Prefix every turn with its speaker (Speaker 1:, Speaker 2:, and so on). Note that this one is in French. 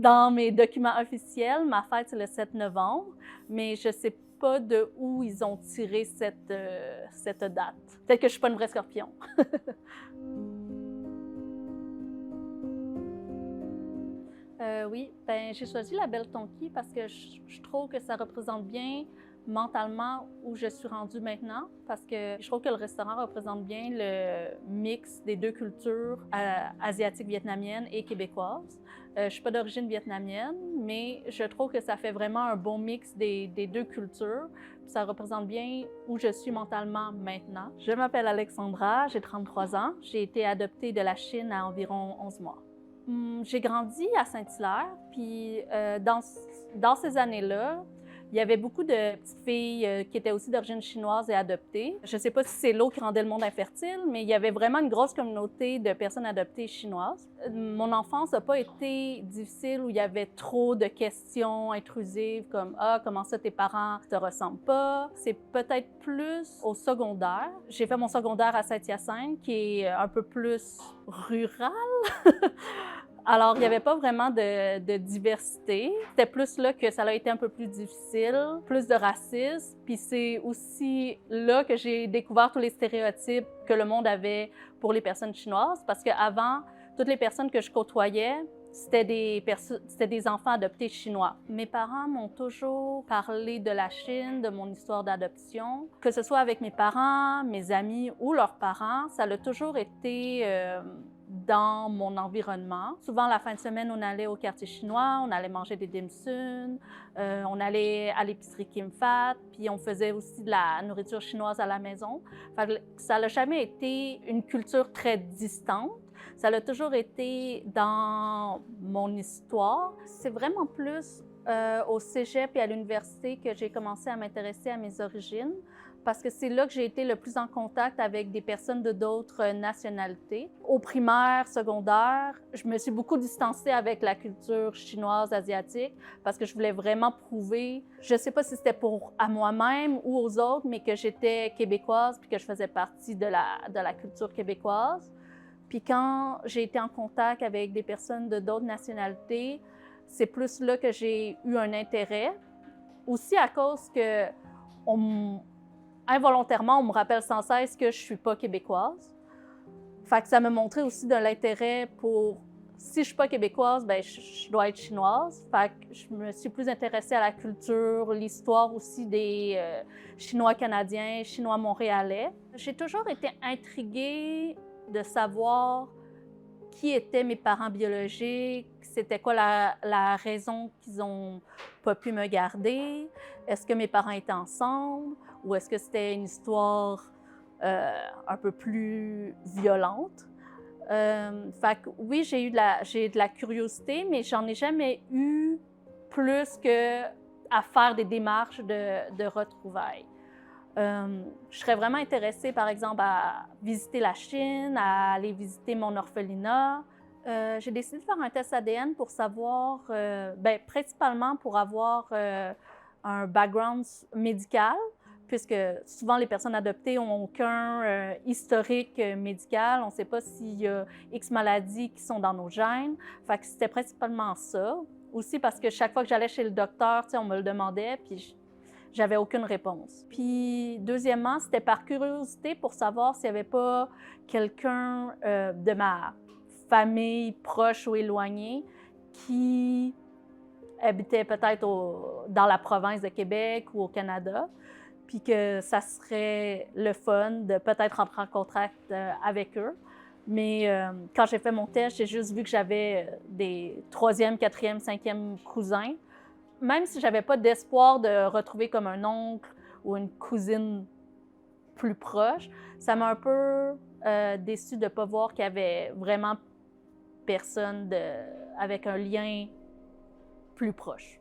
Speaker 1: Dans mes documents officiels, ma fête, c'est le 7 novembre, mais je ne sais pas de où ils ont tiré cette date. Peut-être que je ne suis pas une vraie scorpion. Oui, ben, j'ai choisi la Belle Tonki parce que je trouve que ça représente bien mentalement où je suis rendue maintenant, parce que je trouve que le restaurant représente bien le mix des deux cultures asiatiques, vietnamiennes et québécoises. Je ne suis pas d'origine vietnamienne, mais je trouve que ça fait vraiment un bon mix des deux cultures. Ça représente bien où je suis mentalement maintenant. Je m'appelle Alexandra, j'ai 33 ans. J'ai été adoptée de la Chine à environ 11 mois. J'ai grandi à Saint-Hilaire, puis dans ces années-là, il y avait beaucoup de petites filles qui étaient aussi d'origine chinoise et adoptées. Je ne sais pas si c'est l'eau qui rendait le monde infertile, mais il y avait vraiment une grosse communauté de personnes adoptées chinoises. Mon enfance n'a pas été difficile où il y avait trop de questions intrusives comme « Ah, comment ça tes parents ne te ressemblent pas? » C'est peut-être plus au secondaire. J'ai fait mon secondaire à Saint-Hyacinthe, qui est un peu plus rural. Alors, il n'y avait pas vraiment de diversité. C'était plus là que ça a été un peu plus difficile, plus de racisme. Puis c'est aussi là que j'ai découvert tous les stéréotypes que le monde avait pour les personnes chinoises. Parce qu'avant, toutes les personnes que je côtoyais, c'était des enfants adoptés chinois. Mes parents m'ont toujours parlé de la Chine, de mon histoire d'adoption. Que ce soit avec mes parents, mes amis ou leurs parents, ça a toujours été dans mon environnement. Souvent, la fin de semaine, on allait au quartier chinois, on allait manger des dim sum, on allait à l'épicerie Kim Fat, puis on faisait aussi de la nourriture chinoise à la maison. Ça n'a jamais été une culture très distante. Ça a toujours été dans mon histoire. C'est vraiment plus au cégep et à l'université que j'ai commencé à m'intéresser à mes origines, parce que c'est là que j'ai été le plus en contact avec des personnes de d'autres nationalités. Au primaire, secondaire, je me suis beaucoup distancée avec la culture chinoise, asiatique, parce que je voulais vraiment prouver, je ne sais pas si c'était à moi-même ou aux autres, mais que j'étais québécoise puis que je faisais partie de la culture québécoise. Puis quand j'ai été en contact avec des personnes de d'autres nationalités, c'est plus là que j'ai eu un intérêt. Aussi à cause que involontairement, on me rappelle sans cesse que je ne suis pas québécoise. Fait que ça me montrait aussi de l'intérêt pour, si je ne suis pas québécoise, bien, je dois être chinoise. Fait que je me suis plus intéressée à la culture, l'histoire aussi des Chinois canadiens, Chinois montréalais. J'ai toujours été intriguée de savoir qui étaient mes parents biologiques, c'était quoi la raison qu'ils n'ont pas pu me garder, est-ce que mes parents étaient ensemble ou est-ce que c'était une histoire un peu plus violente. Fait que oui, j'ai de la curiosité, mais j'en ai jamais eu plus que à faire des démarches de retrouvailles. Je serais vraiment intéressée, par exemple, à visiter la Chine, à aller visiter mon orphelinat. J'ai décidé de faire un test ADN pour savoir, bien, principalement pour avoir un background médical, puisque souvent les personnes adoptées n'ont aucun historique médical. On ne sait pas s'il y a X maladies qui sont dans nos gènes. Fait que c'était principalement ça. Aussi parce que chaque fois que j'allais chez le docteur, on me le demandait, puis j'avais aucune réponse. Puis deuxièmement, c'était par curiosité pour savoir s'il n'y avait pas quelqu'un de ma famille proche ou éloignée qui habitait peut-être dans la province de Québec ou au Canada, puis que ça serait le fun de peut-être rentrer en contact avec eux. Mais quand j'ai fait mon test, j'ai juste vu que j'avais des troisième, quatrième, cinquième cousins. Même si j'avais pas d'espoir de retrouver comme un oncle ou une cousine plus proche, ça m'a un peu déçue de ne pas voir qu'il y avait vraiment personne avec un lien plus proche.